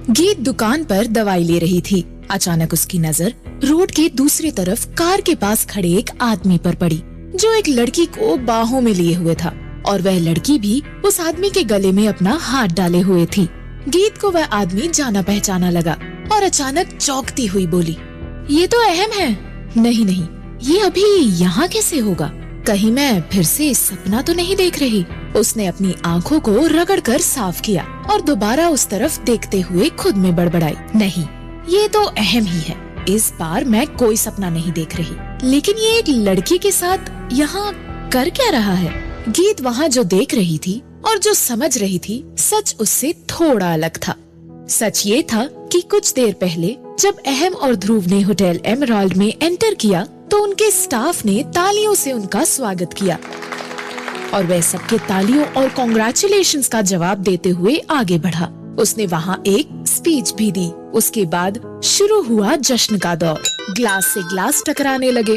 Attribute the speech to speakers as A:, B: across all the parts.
A: गीत दुकान पर दवाई ले रही थी। अचानक उसकी नजर रोड के दूसरी तरफ कार के पास खड़े एक आदमी पर पड़ी, जो एक लड़की को बाहों में लिए हुए था और वह लड़की भी उस आदमी के गले में अपना हाथ डाले हुए थी। गीत को वह आदमी जाना पहचाना लगा और अचानक चौंकती हुई बोली, ये तो अहम है। नहीं नहीं, ये अभी यहाँ कैसे होगा? कहीं मैं फिर से सपना तो नहीं देख रही? उसने अपनी आंखों को रगड़कर साफ किया और दोबारा उस तरफ देखते हुए खुद में बड़बड़ाई, नहीं, ये तो अहम ही है। इस बार मैं कोई सपना नहीं देख रही, लेकिन ये एक लड़की के साथ यहाँ कर क्या रहा है? गीत वहाँ जो देख रही थी और जो समझ रही थी, सच उससे थोड़ा अलग था। सच ये था कि कुछ देर पहले जब अहम और ध्रुव ने होटल एमराल्ड में एंटर किया तो उनके स्टाफ ने तालियों से उनका स्वागत किया और वह सबके तालियों और कॉन्ग्रेचुलेशंस का जवाब देते हुए आगे बढ़ा। उसने वहाँ एक स्पीच भी दी। उसके बाद शुरू हुआ जश्न का दौर। ग्लास से ग्लास टकराने लगे,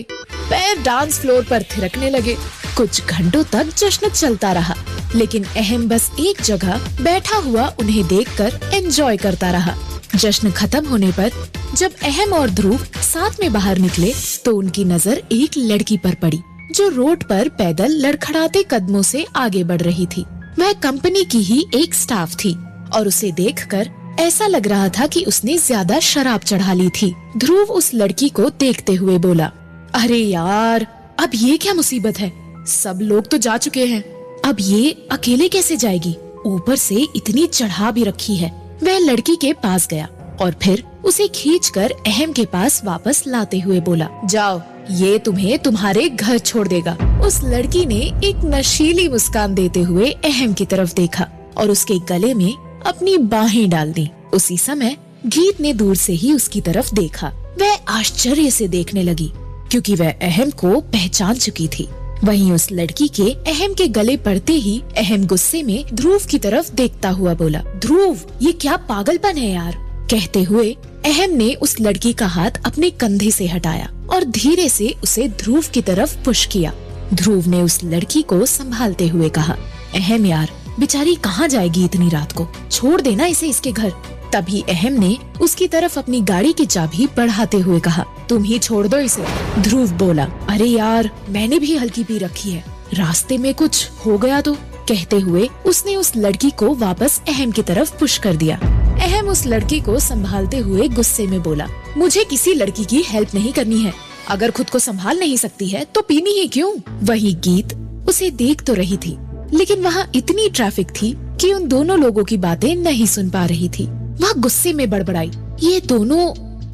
A: पैर डांस फ्लोर पर थिरकने लगे। कुछ घंटों तक जश्न चलता रहा, लेकिन अहम बस एक जगह बैठा हुआ उन्हें देखकर एंजॉय करता रहा। जश्न खत्म होने पर जब अहम और ध्रुव साथ में बाहर निकले तो उनकी नजर एक लड़की पर पड़ी, जो रोड पर पैदल लड़खड़ाते कदमों से आगे बढ़ रही थी। वह कंपनी की ही एक स्टाफ थी और उसे देखकर ऐसा लग रहा था कि उसने ज्यादा शराब चढ़ा ली थी। ध्रुव उस लड़की को देखते हुए बोला, अरे यार, अब ये क्या मुसीबत है? सब लोग तो जा चुके हैं, अब ये अकेले कैसे जाएगी? ऊपर से इतनी चढ़ा भी रखी है। वह लड़की के पास गया और फिर उसे खींचकर अहम के पास वापस लाते हुए बोला, जाओ, ये तुम्हें तुम्हारे घर छोड़ देगा। उस लड़की ने एक नशीली मुस्कान देते हुए अहम की तरफ देखा और उसके गले में अपनी बाहें डाल दी। उसी समय गीत ने दूर से ही उसकी तरफ देखा। वह आश्चर्य से देखने लगी क्योंकि वह अहम को पहचान चुकी थी। वहीं उस लड़की के अहम के गले पड़ते ही अहम गुस्से में ध्रुव की तरफ देखता हुआ बोला, ध्रुव, ये क्या पागलपन है यार? कहते हुए अहम ने उस लड़की का हाथ अपने कंधे से हटाया और धीरे से उसे ध्रुव की तरफ पुश किया। ध्रुव ने उस लड़की को संभालते हुए कहा, अहम यार, बेचारी कहाँ जाएगी इतनी रात को? छोड़ देना इसे इसके घर। तभी अहम ने उसकी तरफ अपनी गाड़ी की चाबी बढ़ाते हुए कहा, तुम ही छोड़ दो इसे। ध्रुव बोला, अरे यार, मैंने भी हल्की पी रखी है, रास्ते में कुछ हो गया तो? कहते हुए उसने उस लड़की को वापस अहम की तरफ पुश कर दिया। अहम उस लड़की को संभालते हुए गुस्से में बोला, मुझे किसी लड़की की हेल्प नहीं करनी है। अगर खुद को संभाल नहीं सकती है तो पीनी ही क्यों? वही गीत उसे देख तो रही थी, लेकिन वहाँ इतनी ट्रैफिक थी कि उन दोनों लोगों की बातें नहीं सुन पा रही थी। वह गुस्से में बड़बड़ाई, ये दोनों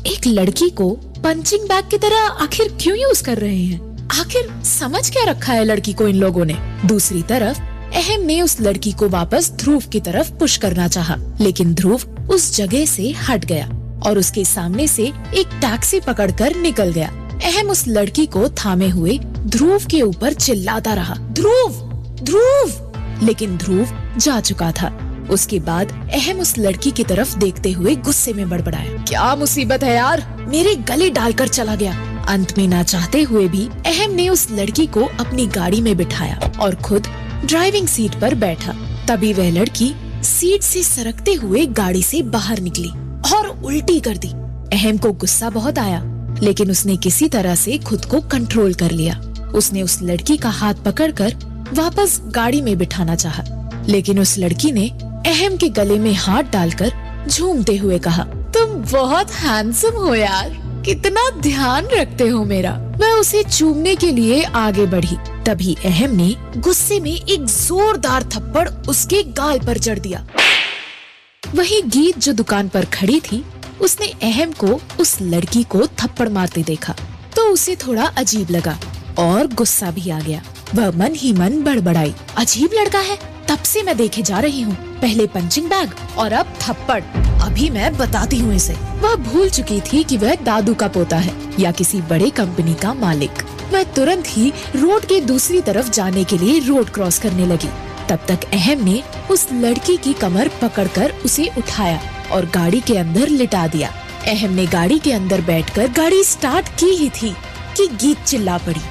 A: एक लड़की को पंचिंग बैग की तरह आखिर क्यों यूज कर रहे हैं? आखिर समझ क्या रखा है लड़की को इन लोगों ने? दूसरी तरफ अहम ने उस लड़की को वापस ध्रुव की तरफ पुश करना चाहा, लेकिन ध्रुव उस जगह से हट गया और उसके सामने से एक टैक्सी पकड़कर निकल गया। अहम उस लड़की को थामे हुए ध्रुव के ऊपर चिल्लाता रहा, ध्रुव, ध्रुव, लेकिन ध्रुव जा चुका था। उसके बाद अहम उस लड़की की तरफ देखते हुए गुस्से में बड़बड़ाया, क्या मुसीबत है यार, मेरे गले डालकर चला गया। अंत में ना चाहते हुए भी अहम ने उस लड़की को अपनी गाड़ी में बिठाया और खुद ड्राइविंग सीट पर बैठा। तभी वह लड़की सीट से सरकते हुए गाड़ी से बाहर निकली और उल्टी कर दी। अहम को गुस्सा बहुत आया, लेकिन उसने किसी तरह से खुद को कंट्रोल कर लिया। उसने उस लड़की का हाथ पकड़कर वापस गाड़ी में बिठाना चाहा, लेकिन उस लड़की ने अहम के गले में हाथ डालकर झूमते हुए कहा, तुम बहुत हैंडसम हो यार, कितना ध्यान रखते हो मेरा। मैं उसे चूमने के लिए आगे बढ़ी। तभी अहम ने गुस्से में एक जोरदार थप्पड़ उसके गाल पर जड़ दिया। वही गीत जो दुकान पर खड़ी थी, उसने अहम को उस लड़की को थप्पड़ मारते देखा तो उसे थोड़ा अजीब लगा और गुस्सा भी आ गया। वह मन ही मन बड़बड़ाई, अजीब लड़का है, तब से मैं देखे जा रही हूँ, पहले पंचिंग बैग और अब थप्पड़, अभी मैं बताती हूँ इसे। वह भूल चुकी थी कि वह दादू का पोता है या किसी बड़े कंपनी का मालिक। वह तुरंत ही रोड के दूसरी तरफ जाने के लिए रोड क्रॉस करने लगी। तब तक अहम ने उस लड़की की कमर पकड़कर उसे उठाया और गाड़ी के अंदर लिटा दिया। अहम ने गाड़ी के अंदर बैठकर गाड़ी स्टार्ट की ही थी कि गीत चिल्ला पड़ी,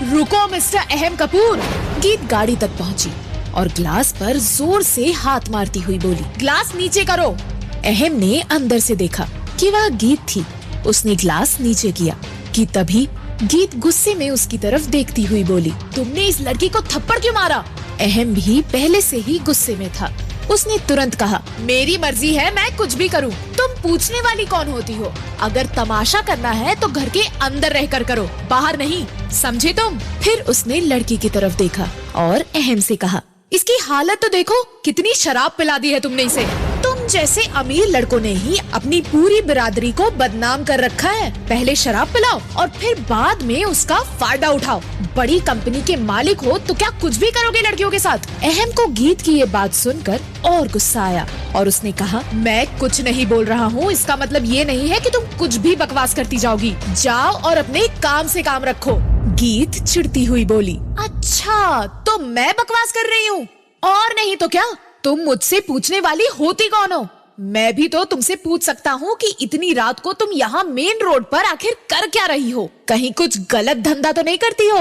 A: रुको मिस्टर अहम कपूर। गीत गाड़ी तक पहुंची और ग्लास पर जोर से हाथ मारती हुई बोली, ग्लास नीचे करो। अहम ने अंदर से देखा कि वह गीत थी। उसने ग्लास नीचे किया कि तभी गीत गुस्से में उसकी तरफ देखती हुई बोली, तुमने इस लड़की को थप्पड़ क्यों मारा? अहम भी पहले से ही गुस्से में था। उसने तुरंत कहा, मेरी मर्जी है, मैं कुछ भी करूं। तुम पूछने वाली कौन होती हो? अगर तमाशा करना है तो घर के अंदर रहकर करो, बाहर नहीं, समझे तुम? फिर उसने लड़की की तरफ देखा और अहम से कहा, इसकी हालत तो देखो, कितनी शराब पिला दी है तुमने इसे। तुम जैसे अमीर लड़कों ने ही अपनी पूरी बिरादरी को बदनाम कर रखा है। पहले शराब पिलाओ और फिर बाद में उसका फायदा उठाओ। बड़ी कंपनी के मालिक हो तो क्या कुछ भी करोगे लड़कियों के साथ? अहम को गीत की ये बात सुनकर और गुस्सा आया और उसने कहा, मैं कुछ नहीं बोल रहा हूँ, इसका मतलब ये नहीं है कि तुम कुछ भी बकवास करती जाओगी। जाओ और अपने काम से काम रखो। गीत चिढ़ती हुई बोली, अच्छा तो मैं बकवास कर रही हूँ? और नहीं तो क्या, तुम मुझसे पूछने वाली होती कौन हो? मैं भी तो तुमसे पूछ सकता हूँ कि इतनी रात को तुम यहाँ मेन रोड पर आखिर कर क्या रही हो? कहीं कुछ गलत धंधा तो नहीं करती हो?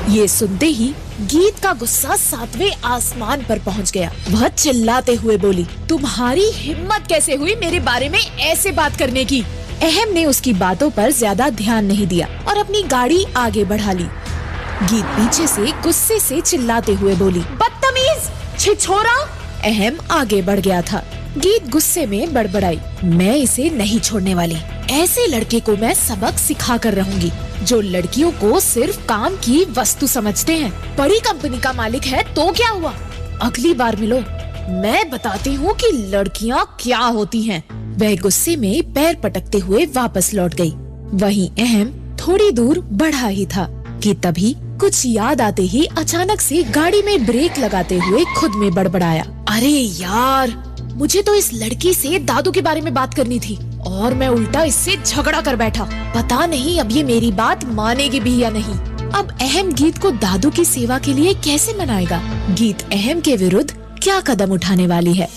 A: ये सुनते ही गीत का गुस्सा 7वें आसमान पर पहुँच गया। वह चिल्लाते हुए बोली, तुम्हारी हिम्मत कैसे हुई मेरे बारे में ऐसे बात करने की? अहम ने उसकी बातों पर ज्यादा ध्यान नहीं दिया और अपनी गाड़ी आगे बढ़ा ली। गीत पीछे से गुस्से से चिल्लाते हुए बोली, बदतमीज, छिछोरा। अहम आगे बढ़ गया था। गीत गुस्से में बड़बड़ाई, मैं इसे नहीं छोड़ने वाली। ऐसे लड़के को मैं सबक सिखा कर रहूंगी जो लड़कियों को सिर्फ काम की वस्तु समझते हैं। बड़ी कंपनी का मालिक है तो क्या हुआ, अगली बार मिलो, मैं बताती हूँ कि लड़कियाँ क्या होती हैं। वह गुस्से में पैर पटकते हुए वापस लौट गई। वहीं अहम थोड़ी दूर बढ़ा ही था कि तभी कुछ याद आते ही अचानक से गाड़ी में ब्रेक लगाते हुए खुद में बड़बड़ाया, अरे यार, मुझे तो इस लड़की से दादू के बारे में बात करनी थी और मैं उल्टा इससे झगड़ा कर बैठा। पता नहीं अब ये मेरी बात मानेगी भी या नहीं। अब अहम गीत को दादू की सेवा के लिए कैसे मनाएगा? गीत अहम के विरुद्ध क्या कदम उठाने वाली है?